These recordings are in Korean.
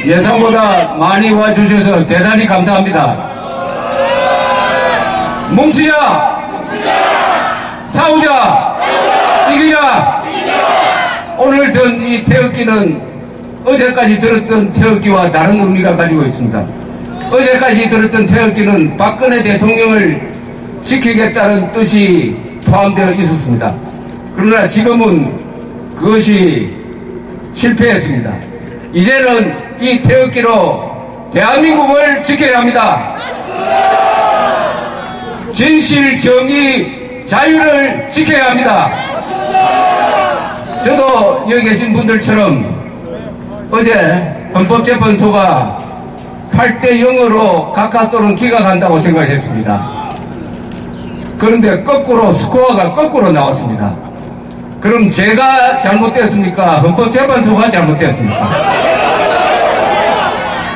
예상보다 많이 와주셔서 대단히 감사합니다. 뭉치자! 싸우자! 이기자! 오늘 든 이 태극기는 어제까지 들었던 태극기와 다른 의미가 가지고 있습니다. 어제까지 들었던 태극기는 박근혜 대통령을 지키겠다는 뜻이 포함되어 있었습니다. 그러나 지금은 그것이 실패했습니다. 이제는 이 태극기로 대한민국을 지켜야 합니다. 진실, 정의, 자유를 지켜야 합니다. 저도 여기 계신 분들처럼 어제 헌법재판소가 8대 0으로 각하 또는 기가 간다고 생각했습니다. 그런데 거꾸로 스코어가 거꾸로 나왔습니다. 그럼 제가 잘못됐습니까? 헌법재판소가 잘못됐습니까?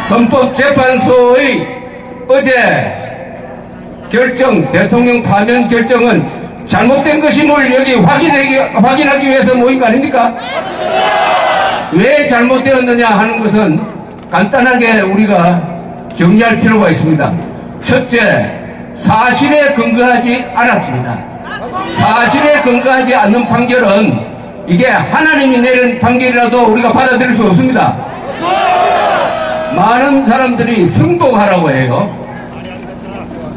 헌법재판소의 어제 결정, 대통령 파면 결정은 잘못된 것임을 여기 확인하기 위해서 모인 거 아닙니까? 왜 잘못되었느냐 하는 것은 간단하게 우리가 정리할 필요가 있습니다. 첫째, 사실에 근거하지 않았습니다. 사실에 근거하지 않는 판결은 이게 하나님이 내린 판결이라도 우리가 받아들일 수 없습니다. 많은 사람들이 승복하라고 해요.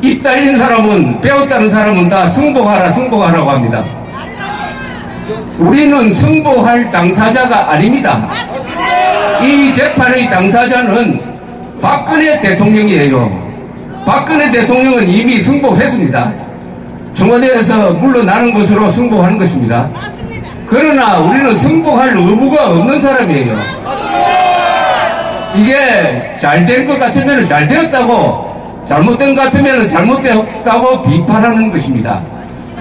입 달린 사람은, 배웠다는 사람은 다 승복하라고 합니다. 우리는 승복할 당사자가 아닙니다. 이 재판의 당사자는 박근혜 대통령이에요. 박근혜 대통령은 이미 승복했습니다. 청와대에서 물러나는 것으로 승복하는 것입니다. 그러나 우리는 승복할 의무가 없는 사람이에요. 이게 잘된 것 같으면 잘 되었다고, 잘못된 것 같으면 잘못되었다고 비판하는 것입니다.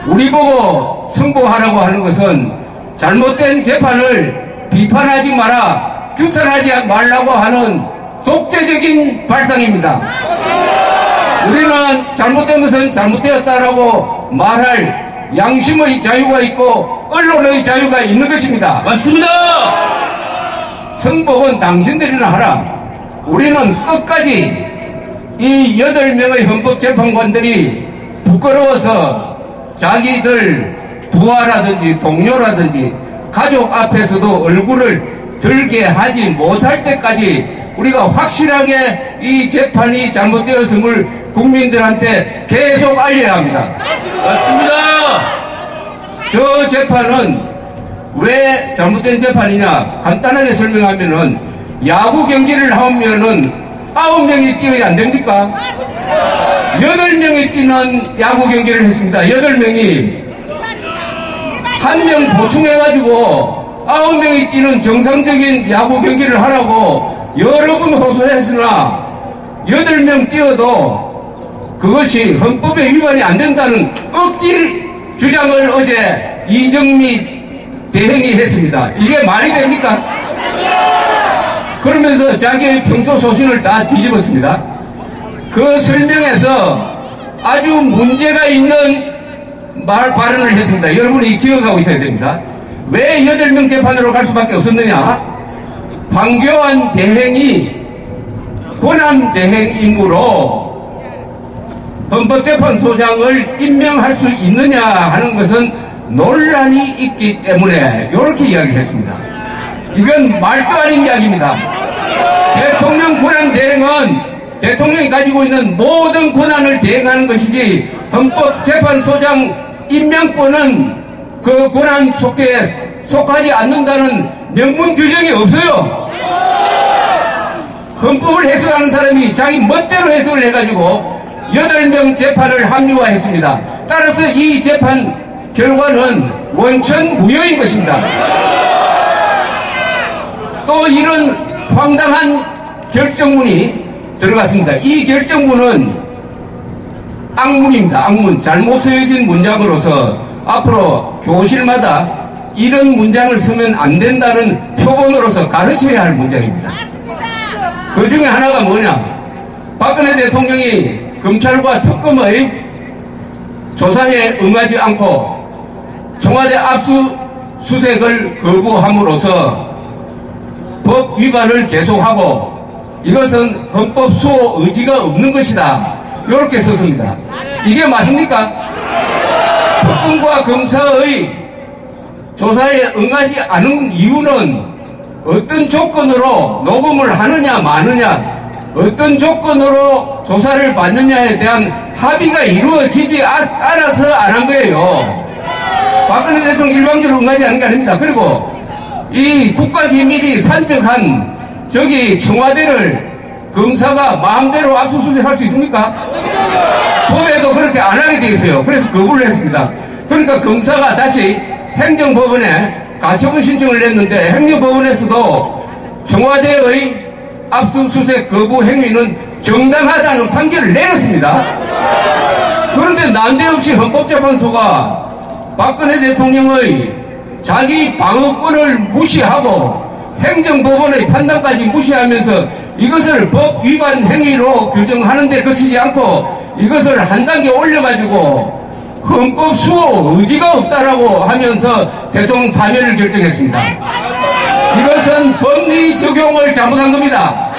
우리 보고 승복하라고 하는 것은 잘못된 재판을 비판하지 마라, 규탄하지 말라고 하는 독재적인 발상입니다. 우리는 잘못된 것은 잘못되었다라고 말할 양심의 자유가 있고 언론의 자유가 있는 것입니다. 맞습니다. 승복은 당신들이나 하라. 우리는 끝까지 이 8명의 헌법재판관들이 부끄러워서 자기들 부하라든지 동료라든지 가족 앞에서도 얼굴을 들게 하지 못할 때까지 우리가 확실하게 이 재판이 잘못되었음을 국민들한테 계속 알려야 합니다. 맞습니다. 저 재판은 왜 잘못된 재판이냐 간단하게 설명하면은 야구 경기를 하면은 9명이 뛰어야 안 됩니까? 8명이 뛰는 야구 경기를 했습니다. 8명이 한 명 보충해가지고 9명이 뛰는 정상적인 야구 경기를 하라고 여러 번 호소했으나 8명 뛰어도 그것이 헌법에 위반이 안 된다는 억지 주장을 어제 이정미 대행이 했습니다. 이게 말이 됩니까? 그러면서 자기의 평소 소신을 다 뒤집었습니다. 그 설명에서 아주 문제가 있는 발언을 했습니다. 여러분이 기억하고 있어야 됩니다. 왜 8명 재판으로 갈 수밖에 없었느냐? 황교안 대행이 권한대행이므로 헌법재판소장을 임명할 수 있느냐 하는 것은 논란이 있기 때문에 이렇게 이야기를 했습니다. 이건 말도 아닌 이야기입니다. 대통령 권한대행은 대통령이 가지고 있는 모든 권한을 대행하는 것이지 헌법재판소장 임명권은 그 권한 속에 속하지 않는다는 명문 규정이 없어요. 헌법을 해석하는 사람이 자기 멋대로 해석을 해가지고 8명 재판을 합리화했습니다. 따라서 이 재판 결과는 원천 무효인 것입니다. 또 이런 황당한 결정문이 들어갔습니다. 이 결정문은 악문입니다. 악문. 잘못 쓰여진 문장으로서 앞으로 교실마다 이런 문장을 쓰면 안 된다는 표본으로서 가르쳐야 할 문장입니다. 그 중에 하나가 뭐냐? 박근혜 대통령이 검찰과 특검의 조사에 응하지 않고 청와대 압수수색을 거부함으로써 법 위반을 계속하고 이것은 헌법 수호 의지가 없는 것이다. 이렇게 썼습니다. 이게 맞습니까? 특검과 검사의 조사에 응하지 않은 이유는 어떤 조건으로 녹음을 하느냐 마느냐, 어떤 조건으로 조사를 받느냐에 대한 합의가 이루어지지 않아서 안 한 거예요. 박근혜 대통령 일방적으로 응하지 않은 게 아닙니다. 그리고 이 국가기밀이 산적한 저기 청와대를 검사가 마음대로 압수수색할 수 있습니까? 법에도 그렇게 안 하게 돼 있어요. 그래서 거부를 했습니다. 그러니까 검사가 다시 행정법원에 가처분 신청을 냈는데 행정법원에서도 청와대의 압수수색 거부 행위는 정당하다는 판결을 내렸습니다. 그런데 난데없이 헌법재판소가 박근혜 대통령의 자기 방어권을 무시하고 행정법원의 판단까지 무시하면서 이것을 법 위반 행위로 규정하는 데 그치지 않고 이것을 한 단계 올려가지고 헌법 수호 의지가 없다라고 하면서 대통령 파면을 결정했습니다. 이것은 법리 적용을 잘못한 겁니다.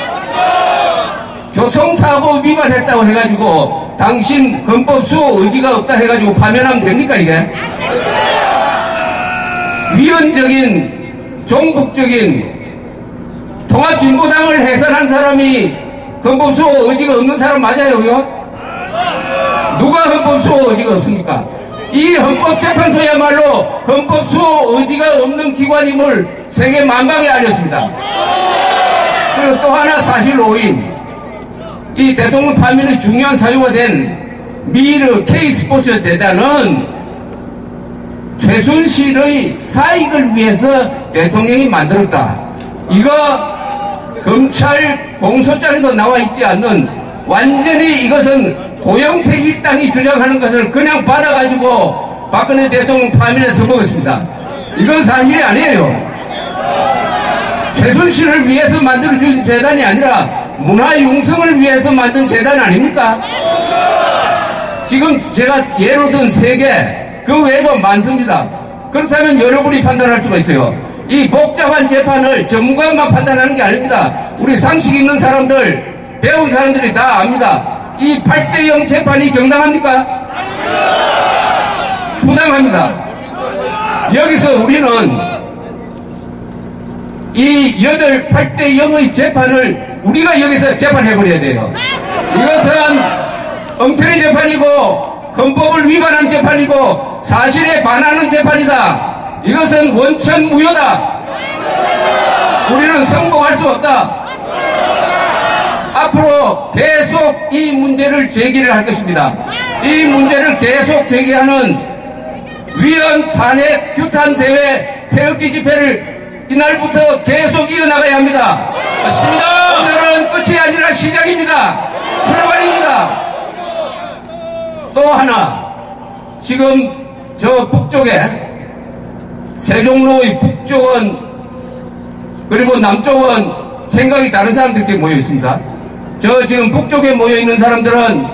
교통사고 위반했다고 해가지고 당신 헌법 수호 의지가 없다 해가지고 파면하면 됩니까 이게? 위헌적인 종북적인 통합진보당을 해산한 사람이 헌법 수호 의지가 없는 사람 맞아요 이거? 누가 헌법 수호 의지가 없습니까? 이 헌법재판소야말로 헌법 수호 의지가 없는 기관임을 세계 만방에 알렸습니다. 그리고 또 하나 사실 오인, 이 대통령 파면의 중요한 사유가 된 미르 K스포츠 재단은 최순실의 사익을 위해서 대통령이 만들었다. 이거 검찰 공소장에도 나와 있지 않는 완전히 이것은 고영태 일당이 주장하는 것을 그냥 받아가지고 박근혜 대통령 파면에 써먹었습니다. 이건 사실이 아니에요. 최순실을 위해서 만들어준 재단이 아니라 문화융성을 위해서 만든 재단 아닙니까? 지금 제가 예로 든 3개, 그 외에도 많습니다. 그렇다면 여러분이 판단할 수가 있어요. 이 복잡한 재판을 전문가만 판단하는 게 아닙니다. 우리 상식 있는 사람들, 배운 사람들이 다 압니다. 이 8대0 재판이 정당합니까? 부당합니다. 여기서 우리는 이 8대0의 재판을 우리가 여기서 재판해버려야 돼요. 이것은 엉터리 재판이고 헌법을 위반한 재판이고 사실에 반하는 재판이다. 이것은 원천무효다. 우리는 성공할 수 없다. 앞으로 계속 이 문제를 제기를 할 것입니다. 이 문제를 계속 제기하는 위헌, 탄핵, 규탄 대회, 태극기 집회를 이날부터 계속 이어나가야 합니다. 맞습니다. 오늘은 끝이 아니라 시작입니다. 출발입니다. 또 하나, 지금 저 북쪽에 세종로의 북쪽은 그리고 남쪽은 생각이 다른 사람들끼리 모여 있습니다. 저 지금 북쪽에 모여 있는 사람들은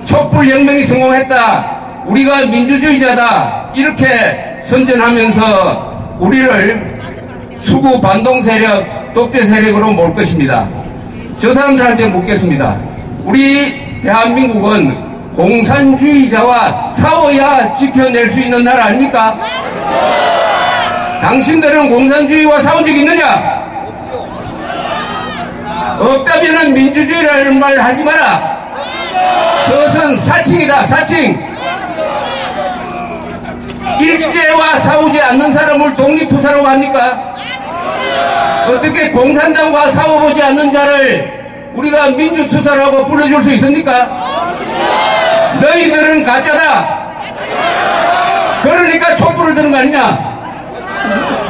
촛불혁명이 성공했다, 우리가 민주주의자다 이렇게 선전하면서 우리를 수구 반동 세력, 독재 세력으로 몰 것입니다. 저 사람들한테 묻겠습니다. 우리 대한민국은 공산주의자와 싸워야 지켜낼 수 있는 나라 아닙니까? 당신들은 공산주의와 싸운 적 있느냐? 없다면 민주주의라는 말 하지 마라. 그것은 사칭이다, 사칭. 일제와 싸우지 않는 사람을 독립투사라고 합니까? 어떻게 공산당과 싸워보지 않는 자를 우리가 민주투사라고 불러줄 수 있습니까? 너희들은 가짜다. 그러니까 촛불을 드는 거 아니냐?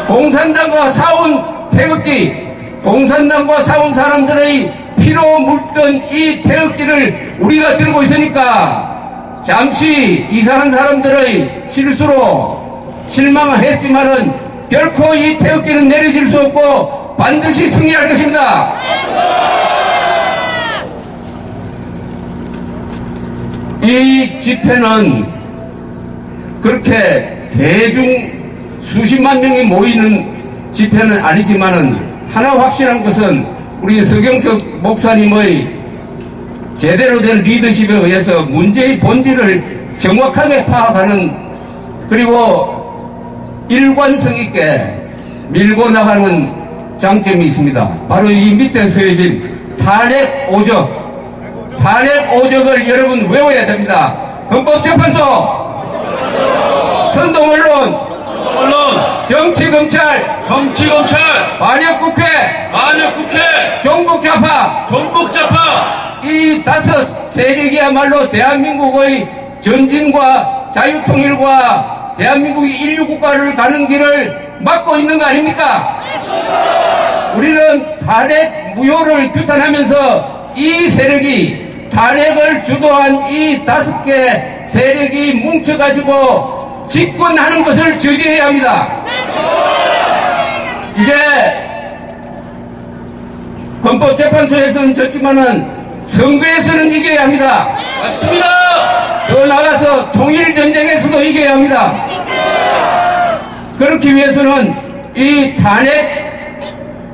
공산당과 싸운 태극기, 공산당과 싸운 사람들의 피로 물든 이 태극기를 우리가 들고 있으니까 잠시 이상한 사람들의 실수로 실망을 했지만은 결코 이 태극기는 내려질 수 없고 반드시 승리할 것입니다. 이 집회는 그렇게 대중 수십만 명이 모이는 집회는 아니지만은 하나 확실한 것은 우리 서경석 목사님의 제대로 된 리더십에 의해서 문제의 본질을 정확하게 파악하는, 그리고 일관성 있게 밀고 나가는 장점이 있습니다. 바로 이 밑에 서해진 탄핵 오적을 여러분 외워야 됩니다. 헌법재판소, 선동언론, 정치검찰, 반역국회, 종북좌파, 이 5 세력이야말로 대한민국의 전진과 자유통일과 대한민국의 인류국가를 가는 길을 막고 있는 거 아닙니까? 우리는 탄핵 무효를 규탄하면서 이 세력이, 탄핵을 주도한 이 5개 세력이 뭉쳐가지고 집권하는 것을 저지해야 합니다. 이제 헌법재판소에서는 졌지만은 선거에서는 이겨야 합니다. 맞습니다. 더 나아가서 통일전쟁에서도 이겨야 합니다. 그렇기 위해서는 이 탄핵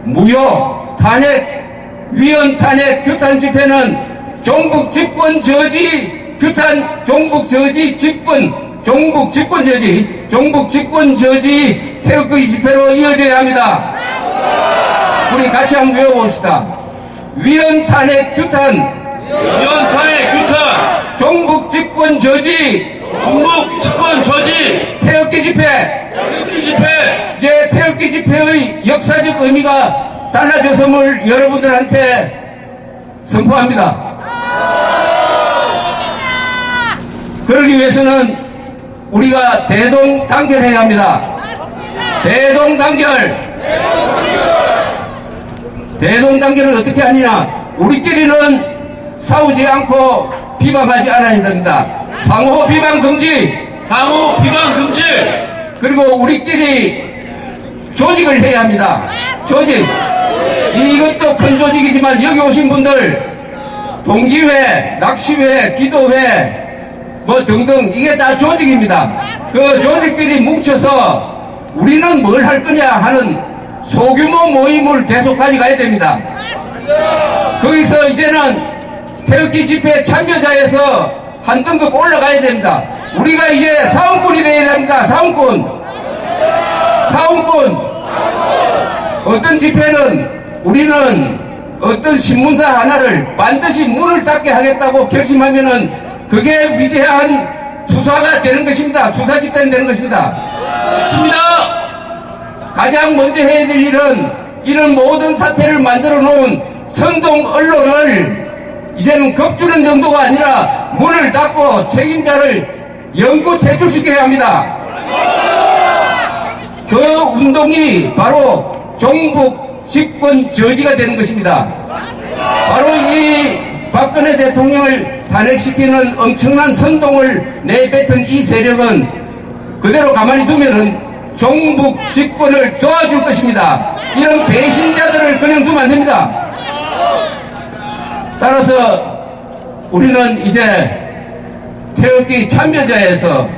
무효, 위헌 탄핵 규탄 집회는 종북 집권 저지 규탄, 종북 집권 저지 태극기 집회로 이어져야 합니다. 우리 같이 한번 외워봅시다. 위헌 탄핵 규탄, 종북 집권 저지, 태극기 집회. 이제 태극기 집회의 역사적 의미가 달라졌음을 여러분들한테 선포합니다. 그러기 위해서는 우리가 대동단결해야 합니다. 대동단결은 어떻게 하느냐? 우리끼리는 싸우지 않고 비방하지 않아야 됩니다. 상호 비방 금지. 그리고 우리끼리 조직을 해야 합니다. 조직. 이것도 큰 조직이지만 여기 오신 분들 동기회, 낚시회, 기도회 뭐 등등 이게 다 조직입니다. 그 조직끼리 뭉쳐서 우리는 뭘 할 거냐 하는 소규모 모임을 계속 가져가야 됩니다. 거기서 이제는 태극기 집회 참여자에서 한 등급 올라가야 됩니다. 우리가 이제 사원꾼이 되어야 됩니다. 사원꾼. 어떤 집회는 우리는 어떤 신문사 하나를 반드시 문을 닫게 하겠다고 결심하면은 그게 위대한 투사가 되는 것입니다. 투사 집단이 되는 것입니다. 맞습니다. 가장 먼저 해야 될 일은 이런 모든 사태를 만들어 놓은 선동 언론을 이제는 겁주는 정도가 아니라 문을 닫고 책임자를 영구 퇴출시켜야 합니다. 그 운동이 바로 종북 집권 저지가 되는 것입니다. 바로 이 박근혜 대통령을 탄핵시키는 엄청난 선동을 내뱉은 이 세력은 그대로 가만히 두면은 종북 집권을 도와줄 것입니다. 이런 배신자들을 그냥 두면 안 됩니다. 따라서 우리는 이제 태극기 참여자에서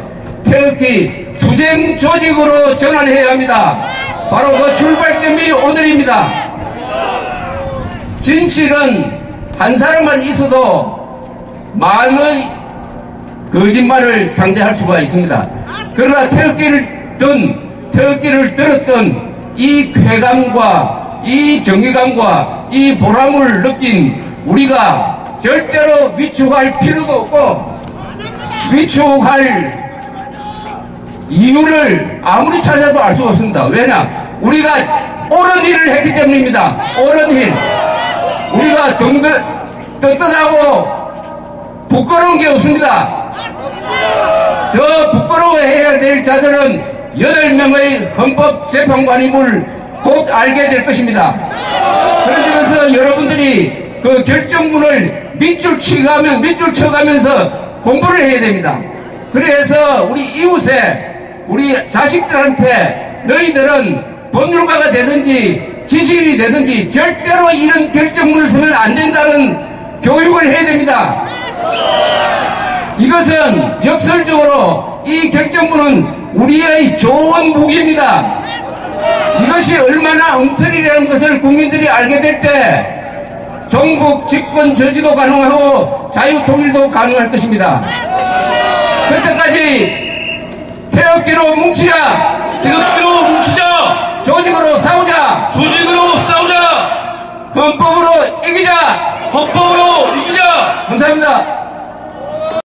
태극기 투쟁 조직으로 전환해야 합니다. 바로 그 출발점이 오늘입니다. 진실은 한 사람만 있어도 많은 거짓말을 상대할 수가 있습니다. 그러나 태극기를 들었던 이 쾌감과 이 정의감과 이 보람을 느낀 우리가 절대로 위축할 필요도 없고 위축할 이유를 아무리 찾아도 알 수가 없습니다. 왜냐? 우리가 옳은 일을 했기 때문입니다. 옳은 일. 우리가 떳떳하고 부끄러운 게 없습니다. 저 부끄러워해야 될 자들은 8명의 헌법재판관임을 곧 알게 될 것입니다. 그런 점에서 여러분들이 그 결정문을 밑줄 쳐가면서 공부를 해야 됩니다. 그래서 우리 이웃에, 우리 자식들한테 너희들은 법률가가 되든지 지식인이 되든지 절대로 이런 결정문을 쓰면 안 된다는 교육을 해야 됩니다. 이것은 역설적으로 이 결정문은 우리의 좋은 무기입니다. 이것이 얼마나 엉터리라는 것을 국민들이 알게 될 때 종북 집권 저지도 가능하고 자유통일도 가능할 것입니다. 그때까지 태극기로 뭉치자. 태극기로 뭉치자. 조직으로 싸우자. 조직으로 싸우자. 헌법으로 이기자. 헌법으로 이기자. 감사합니다.